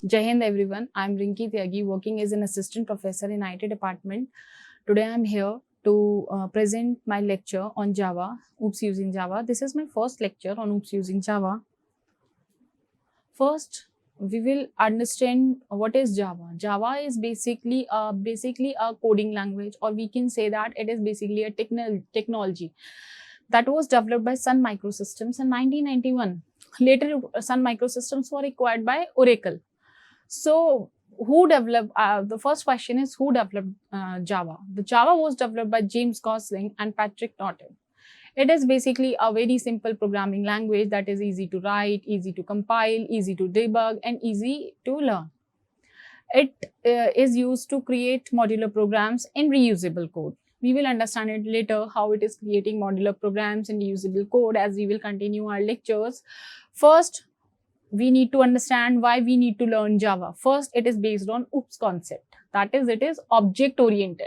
Jai Hind everyone, I am Rinki Tyagi, working as an assistant professor in IT department. Today I am here to present my lecture on Java, OOPS using Java. This is my first lecture on OOPS using Java. First, we will understand what is Java. Java is basically a coding language, or we can say that it is basically a technology that was developed by Sun Microsystems in 1991. Later, Sun Microsystems were acquired by Oracle. So, who developed, the first question is who developed Java? The Java was developed by James Gosling and Patrick Norton. It is basically a very simple programming language that is easy to write, easy to compile, easy to debug, and easy to learn. It is used to create modular programs in reusable code. We will understand it later how it is creating modular programs in reusable code as we will continue our lectures. First, we need to understand why we need to learn Java. First, it is based on OOPS concept. That is, it is object oriented.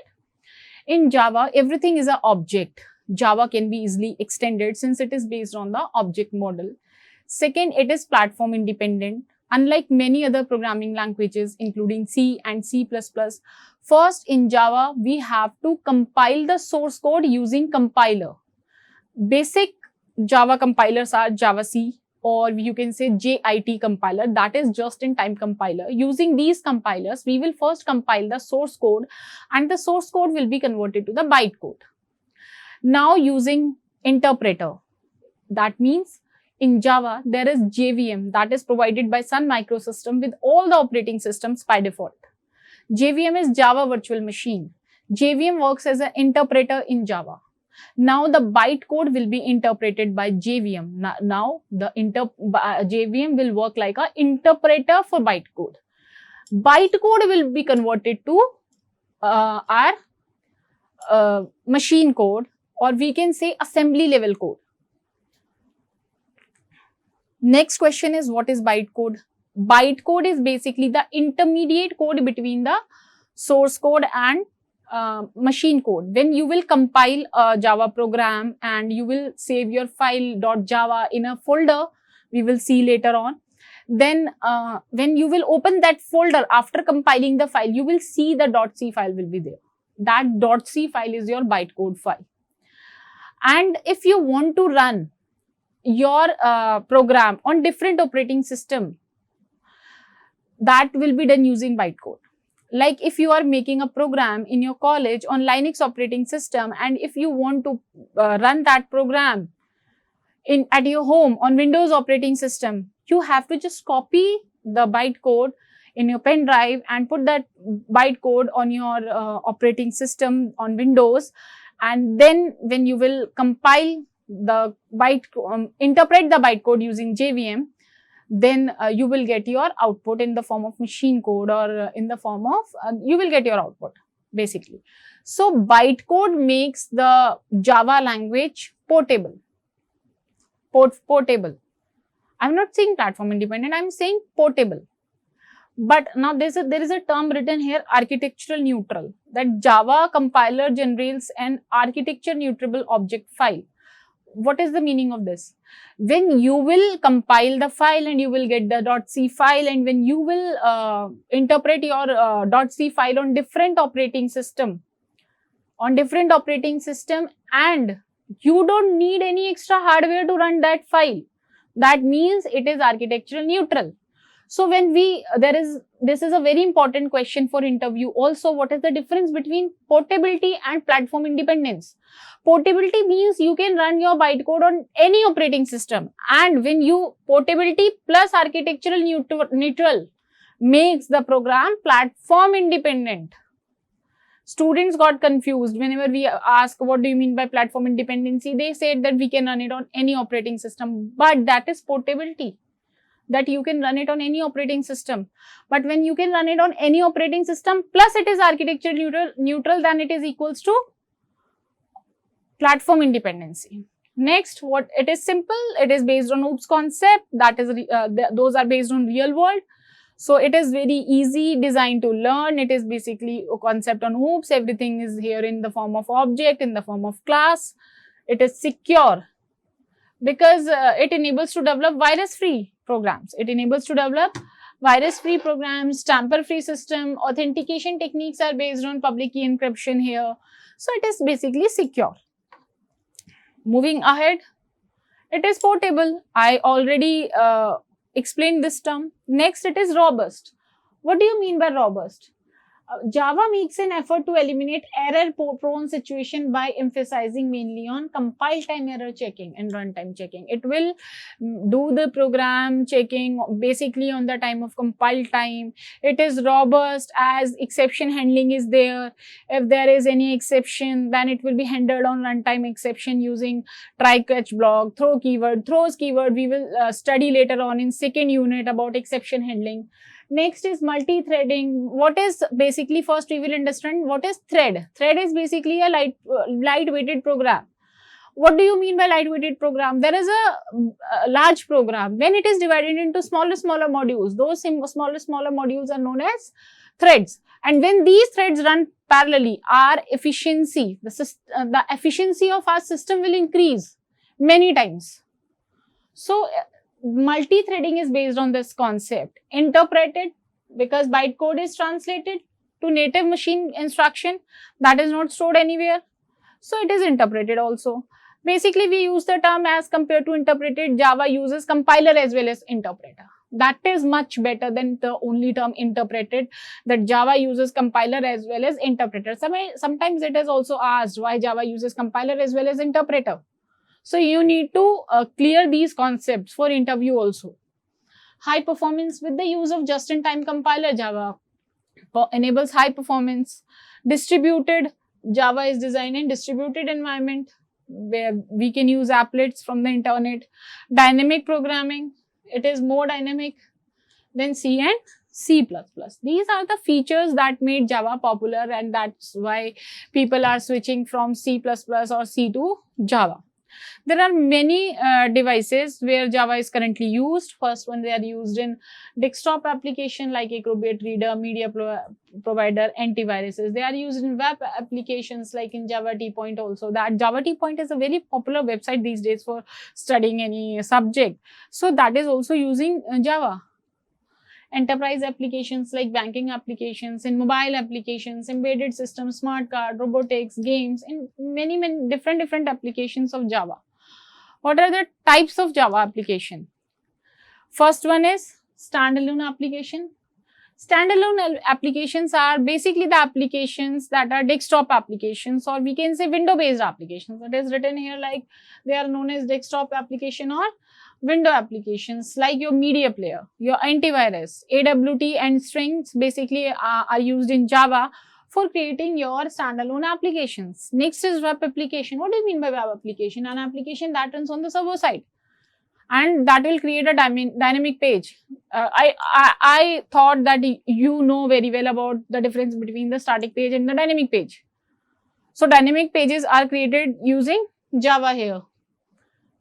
In Java, everything is an object. Java can be easily extended since it is based on the object model. Second, it is platform independent. Unlike many other programming languages, including C and C++, first in Java, we have to compile the source code using compiler. Basic Java compilers are JavaC, or you can say JIT compiler, that is just-in-time compiler. Using these compilers, we will first compile the source code and the source code will be converted to the bytecode. Now using interpreter, that means in Java, there is JVM that is provided by Sun Microsystems with all the operating systems by default. JVM is Java Virtual Machine. JVM works as an interpreter in Java. Now the bytecode will be interpreted by JVM. Now the JVM will work like an interpreter for bytecode. Bytecode will be converted to our machine code, or we can say assembly level code. Next question is, what is bytecode? Bytecode is basically the intermediate code between the source code and machine code. When you will compile a Java program and you will save your file .java in a folder, we will see later on. Then when you will open that folder after compiling the file, you will see the .c file will be there. That .c file is your bytecode file. And if you want to run your program on different operating system, that will be done using bytecode. Like if you are making a program in your college on Linux operating system, and if you want to run that program at your home on Windows operating system, you have to just copy the bytecode in your pen drive and put that bytecode on your operating system on Windows. And then when you will compile the interpret the bytecode using JVM, then you will get your output in the form of machine code, or in the form of, you will get your output basically. So bytecode makes the Java language portable. Portable. I'm not saying platform independent, I'm saying portable. But now there is a term written here, architectural neutral, that Java compiler generates an architecture neutral object file. What is the meaning of this? When you will compile the file and you will get the .c file, and when you will interpret your .c file on different operating system, and you don't need any extra hardware to run that file, that means it is architectural neutral. So when this is a very important question for interview also, what is the difference between portability and platform independence? Portability means you can run your bytecode on any operating system, and when portability plus architectural neutral makes the program platform independent. Students got confused whenever we ask, what do you mean by platform independency? They said that we can run it on any operating system, but that is portability, that you can run it on any operating system. But when you can run it on any operating system plus it is architecture neutral, then it is equals to platform independency. Next, what it is simple, it is based on OOPS concept, that is those are based on real world. So it is very easy, designed to learn. It is basically a concept on OOPS. Everything is here in the form of object, in the form of class. It is secure because it enables to develop virus-free programs. It enables to develop Virus-free programs, tamper-free system, authentication techniques are based on public key encryption here. So it is basically secure. Moving ahead, it is portable. I already explained this term. Next, it is robust. What do you mean by robust? Java makes an effort to eliminate error-prone situation by emphasizing mainly on compile time error checking and runtime checking. It will do the program checking basically on the time of compile time. It is robust as exception handling is there. If there is any exception, then it will be handled on runtime exception using try catch block, throw keyword. Throws keyword we will study later on in second unit about exception handling. Next is multi-threading. What is basically, first we will understand what is thread. Thread is basically a light-weighted program. What do you mean by light-weighted program? There is a large program. When it is divided into smaller modules, those smaller modules are known as threads. And when these threads run parallelly, our efficiency, the efficiency of our system will increase many times. So multi-threading is based on this concept. Interpreted, because bytecode is translated to native machine instruction that is not stored anywhere. So it is interpreted also. Basically, we use the term as compared to interpreted. Java uses compiler as well as interpreter. That is much better than the only term interpreted, that Java uses compiler as well as interpreter. Sometimes it is also asked why Java uses compiler as well as interpreter. So you need to clear these concepts for interview also. High performance with the use of just-in-time compiler. Java enables high performance. Distributed, Java is designed in distributed environment where we can use applets from the internet. Dynamic programming, it is more dynamic than C and C++. These are the features that made Java popular, and that's why people are switching from C++ or C to Java. There are many devices where Java is currently used. First one, they are used in desktop application like Acrobat Reader, media provider, antiviruses. They are used in web applications like in Java T-Point also. That Java T-Point is a very popular website these days for studying any subject. So that is also using Java. Enterprise applications like banking applications, in mobile applications, embedded systems, smart card, robotics, games, and many different applications of Java. What are the types of Java application? First one is standalone application. Standalone applications are basically the applications that are desktop applications, or we can say window-based applications. That is written here like they are known as desktop application or window applications, like your media player, your antivirus, AWT and strings basically are used in Java for creating your standalone applications. Next is web application. What do you mean by web application? An application that runs on the server side and that will create a dynamic page. I thought that you know very well about the difference between the static page and the dynamic page. So dynamic pages are created using Java here.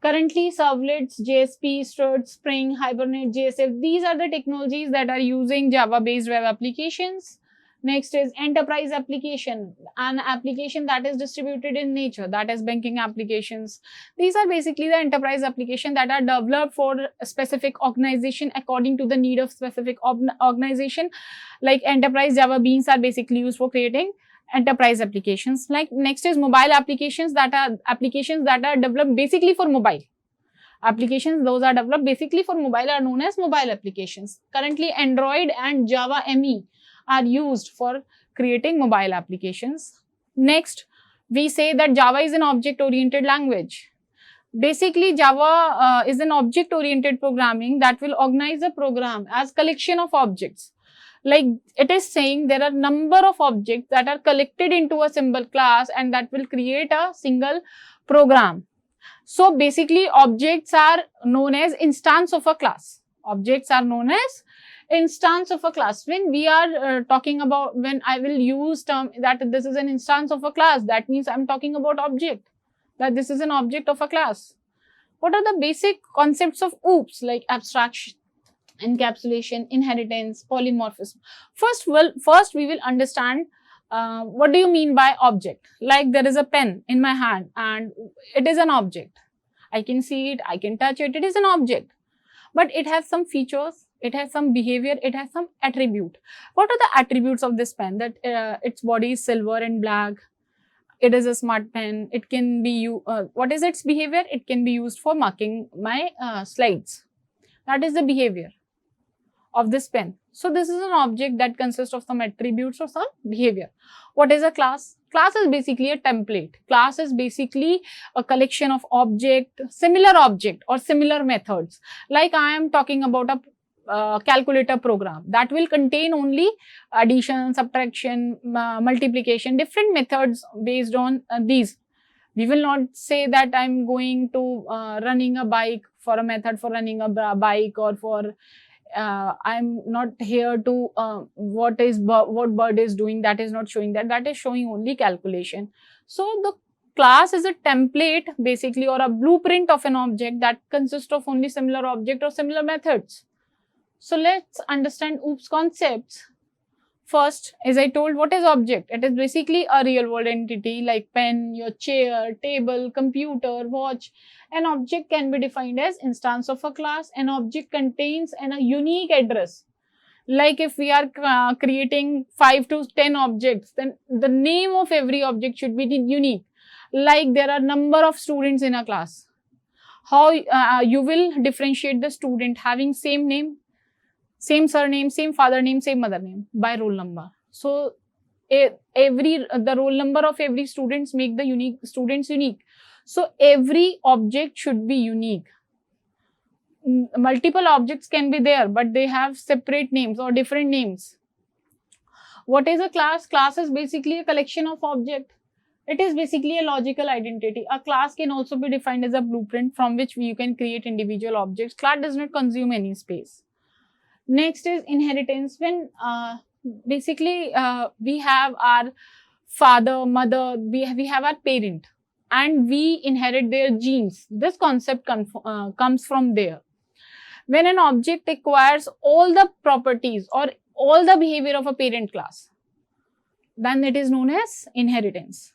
Currently, servlets, JSP, Strut, Spring, Hibernate, JSF, these are the technologies that are using Java-based web applications. Next is enterprise application, an application that is distributed in nature, that is banking applications. These are basically the enterprise application that are developed for a specific organization according to the need of specific organization. Like enterprise Java beans are basically used for creating enterprise applications. Like next is mobile applications, that are developed basically for mobile. Applications those are developed basically for mobile are known as mobile applications. Currently Android and Java ME are used for creating mobile applications. Next, we say that Java is an object-oriented language. Basically, Java is an object-oriented programming that will organize a program as collection of objects. Like it is saying there are number of objects that are collected into a symbol class and that will create a single program. So basically, objects are known as instance of a class. Objects are known as instance of a class. When we are talking about, when I will use term that this is an instance of a class, that means I'm talking about object, that this is an object of a class. What are the basic concepts of OOPS, like abstraction, encapsulation, inheritance, polymorphism? First we will understand what do you mean by object. Like there is a pen in my hand and it is an object. I can see it, I can touch it, it is an object. But it has some features it has some behavior, it has some attribute. What are the attributes of this pen? That its body is silver and black, it is a smart pen, it can be what is its behavior? It can be used for marking my slides. That is the behavior of this pen. So this is an object that consists of some attributes or some behavior. What is a class? Class is basically a template. Class is basically a collection of similar object or similar methods. Like I am talking about a calculator program that will contain only addition, subtraction, multiplication, different methods based on these. We will not say that I'm going to running a bike for a method for running a bike, or for I'm not here to what bird is doing. That is not showing that. That is showing only calculation. So the class is a template basically, or a blueprint of an object that consists of only similar object or similar methods. So let's understand OOPS concepts. First, as I told, what is object? It is basically a real world entity like pen, your chair, table, computer, watch. An object can be defined as instance of a class. An object contains a unique address. Like if we are creating 5 to 10 objects, then the name of every object should be unique. Like there are number of students in a class. How you will differentiate the student having same name, same surname, same father name, same mother name? By roll number. So the roll number of every students make the students unique. So every object should be unique. Multiple objects can be there, but they have separate names or different names. What is a class? Class is basically a collection of objects. It is basically a logical identity. A class can also be defined as a blueprint from which you can create individual objects. Class does not consume any space. Next is inheritance. When basically we have our father, mother, we have our parent, and we inherit their genes. This concept comes from there. When an object acquires all the properties or all the behavior of a parent class, then it is known as inheritance.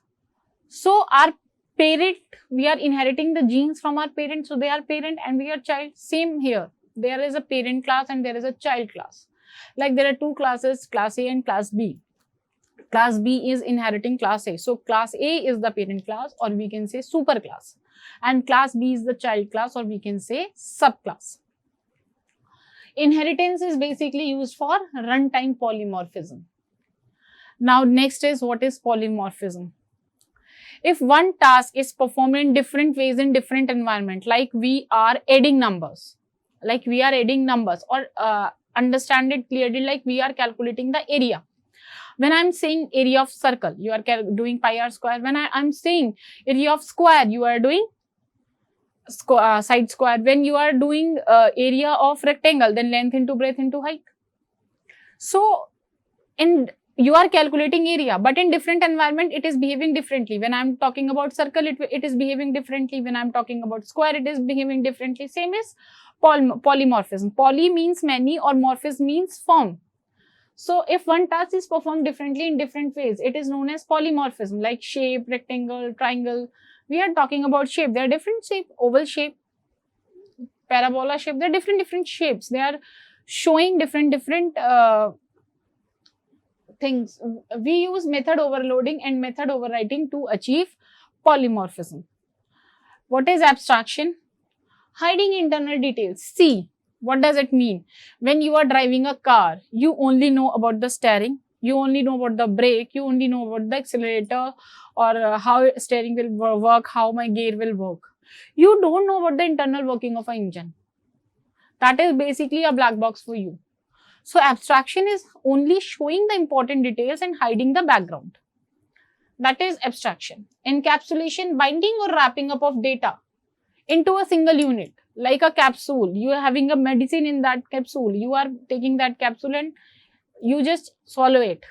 So our parent, we are inheriting the genes from our parents. So they are parent and we are child. Same here. There is a parent class and there is a child class. Like there are two classes, class A and class B. Class B is inheriting class A. So class A is the parent class, or we can say super class. And class B is the child class, or we can say subclass. Inheritance is basically used for runtime polymorphism. Now next is, what is polymorphism? If one task is performed in different ways in different environment, like we are adding numbers, or understand it clearly, like we are calculating the area. When I'm saying area of circle, you are doing pi r square. When I'm saying area of square, you are doing side square. When you are doing area of rectangle, then length into breadth into height. So you are calculating area, but in different environment, it is behaving differently. When I'm talking about circle, it is behaving differently. When I'm talking about square, it is behaving differently. Same is polymorphism. Poly means many, or morphis means form. So if one task is performed differently in different ways, it is known as polymorphism, like shape, rectangle, triangle. We are talking about shape. There are different shape, oval shape, parabola shape. There are different shapes. They are showing different things. We use method overloading and method overwriting to achieve polymorphism. What is abstraction? Hiding internal details. See, what does it mean? When you are driving a car, you only know about the steering, you only know about the brake, you only know about the accelerator, or how steering will work, how my gear will work. You don't know about the internal working of an engine. That is basically a black box for you. So abstraction is only showing the important details and hiding the background. That is abstraction. Encapsulation, binding or wrapping up of data into a single unit, like a capsule. You are having a medicine in that capsule. You are taking that capsule and you just swallow it.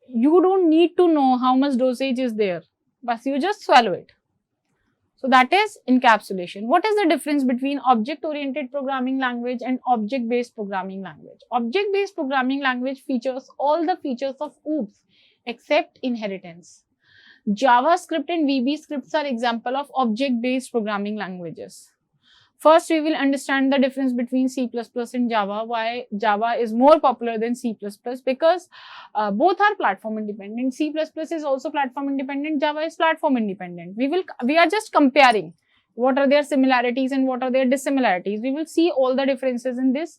You don't need to know how much dosage is there, but you just swallow it. So that is encapsulation. What is the difference between object-oriented programming language and object-based programming language? Object-based programming language features all the features of OOPS except inheritance. JavaScript and VB scripts are example of object-based programming languages. First, we will understand the difference between C++ and Java, why Java is more popular than C++, because both are platform independent. C++ is also platform independent, Java is platform independent. We are just comparing what are their similarities and what are their dissimilarities. We will see all the differences in this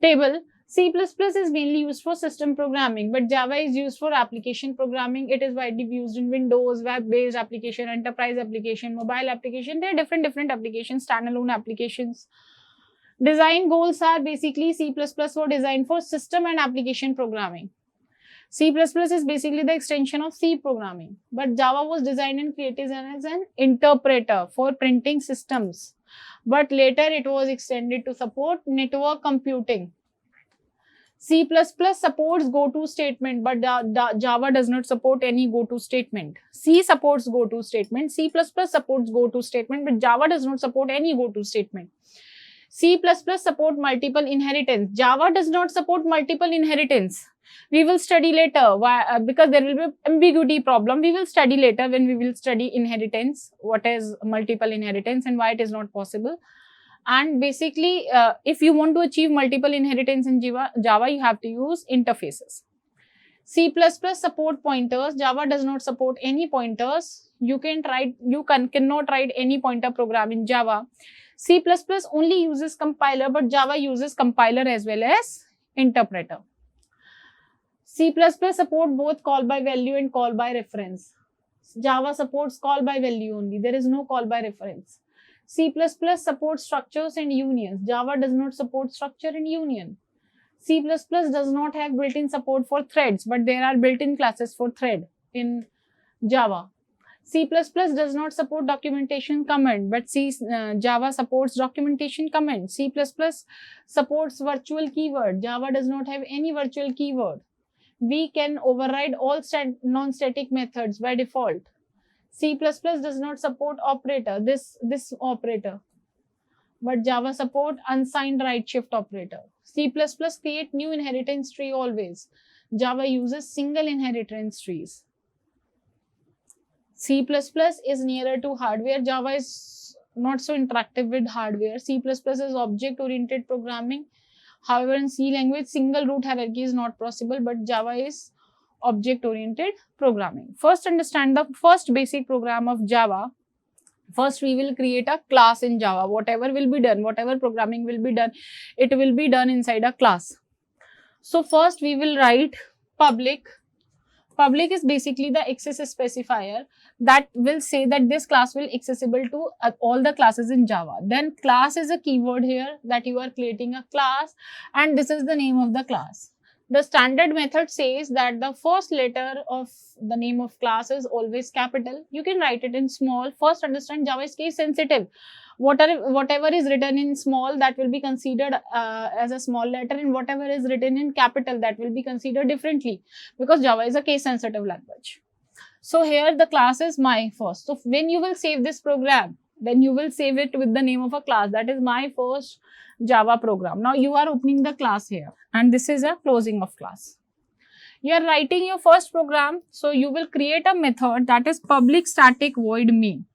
table. C++ is mainly used for system programming, but Java is used for application programming. It is widely used in Windows, web-based application, enterprise application, mobile application. There are different applications, standalone applications. Design goals are basically C++ were designed for system and application programming. C++ is basically the extension of C programming, but Java was designed and created as an interpreter for printing systems. But later it was extended to support network computing. C++ supports goto statement, but Java does not support any goto statement. C supports goto statement, C++ supports goto statement, but Java does not support any goto statement. C++ support multiple inheritance. Java does not support multiple inheritance. We will study later why, because there will be ambiguity problem. We will study later when we will study inheritance, what is multiple inheritance and why it is not possible. And basically, if you want to achieve multiple inheritance in Java, you have to use interfaces. C++ support pointers. Java does not support any pointers. You cannot write any pointer program in Java. C++ only uses compiler, but Java uses compiler as well as interpreter. C++ support both call by value and call by reference. Java supports call by value only. There is no call by reference. C++ supports structures and unions. Java does not support structure and union. C++ does not have built-in support for threads, but there are built-in classes for thread in Java. C++ does not support documentation comment, but Java supports documentation comment. C++ supports virtual keyword. Java does not have any virtual keyword. We can override all non-static methods by default. C++ does not support operator, this operator, but Java support unsigned right shift operator. C++ create new inheritance tree always. Java uses single inheritance trees. C++ is nearer to hardware. Java is not so interactive with hardware. C++ is object-oriented programming. However, in C language, single root hierarchy is not possible, but Java is object-oriented programming. First, understand the first basic program of Java. First, we will create a class in Java. Whatever will be done, whatever programming will be done, it will be done inside a class. So, first we will write public. Public is basically the access specifier that will say that this class will accessible to all the classes in Java. Then class is a keyword here that you are creating a class and this is the name of the class. The standard method says that the first letter of the name of class is always capital. You can write it in small. First, understand Java is case sensitive. Whatever is written in small, that will be considered as a small letter, and whatever is written in capital, that will be considered differently, because Java is a case sensitive language. So here the class is my first. So when you will save this program, then you will save it with the name of a class. That is my first Java program. Now you are opening the class here and this is a closing of class. You are writing your first program. So you will create a method that is public static void main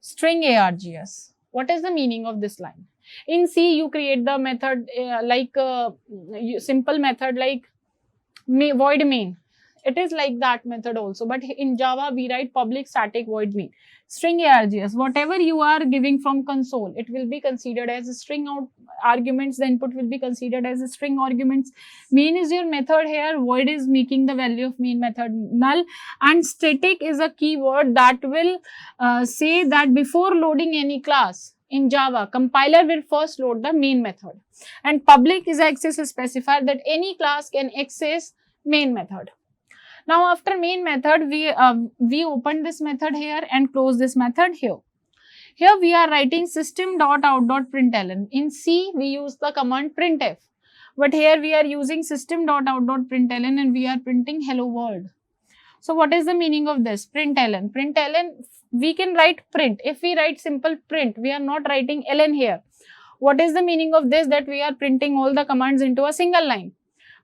string args. What is the meaning of this line? In C, you create the method simple method like void main. It is like that method also, but in Java we write public static void main string args. Whatever you are giving from console, it will be considered as a string out arguments. The input will be considered as a string arguments. Main is your method here. Void is making the value of main method null, and static is a keyword that will say that before loading any class in Java, compiler will first load the main method, and public is access specifier that any class can access main method. Now after main method, we open this method here and close this method here. Here we are writing system.out.println. In C, we use the command printf, but here we are using system.out.println and we are printing hello world. So what is the meaning of this? Println. Println, we can write print. If we write simple print, we are not writing ln here. What is the meaning of this? That we are printing all the commands into a single line.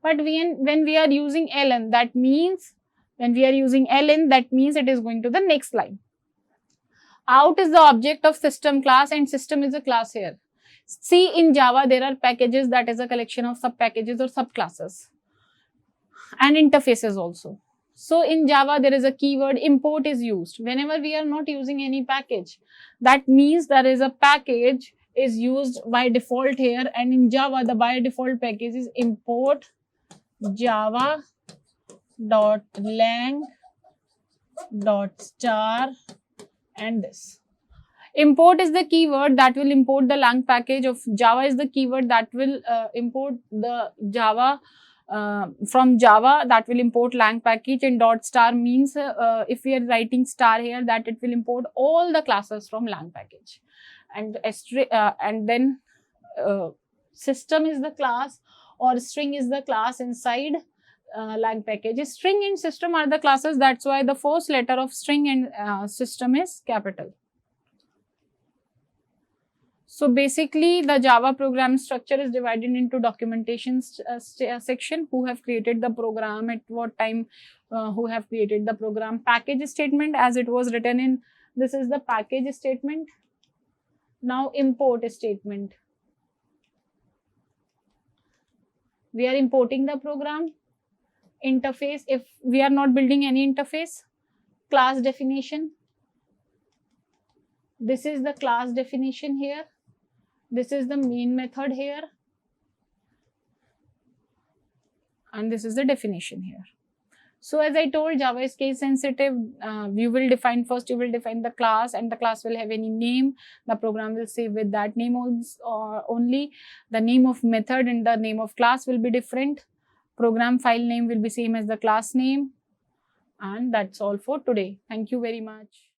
But when we are using ln, that means it is going to the next line. Out is the object of system class and system is a class here. See, in Java, there are packages, that is a collection of sub packages or subclasses, and interfaces also. So in Java, there is a keyword import is used. Whenever we are not using any package, that means there is a package is used by default here. And in Java, the by default package is import java.lang.star, and this. Import is the keyword that will import the lang package of Java, is the keyword that will import the Java from Java, that will import lang package. And dot star means if we are writing star here, that it will import all the classes from lang package. And then system is the class, or string is the class inside lang package. String and system are the classes. That's why the first letter of string and system is capital. So basically, the Java program structure is divided into documentation section, who have created the program, at what time, who have created the program. Package statement, as it was written in, this is the package statement. Now import statement. We are importing the program. Interface, if we are not building any interface. Class definition. This is the class definition here. This is the main method here, and this is the definition here. So as I told, Java is case sensitive. You will define the class, and the class will have any name. The program will save with that name only. The name of method and the name of class will be different. Program file name will be same as the class name. And that's all for today. Thank you very much.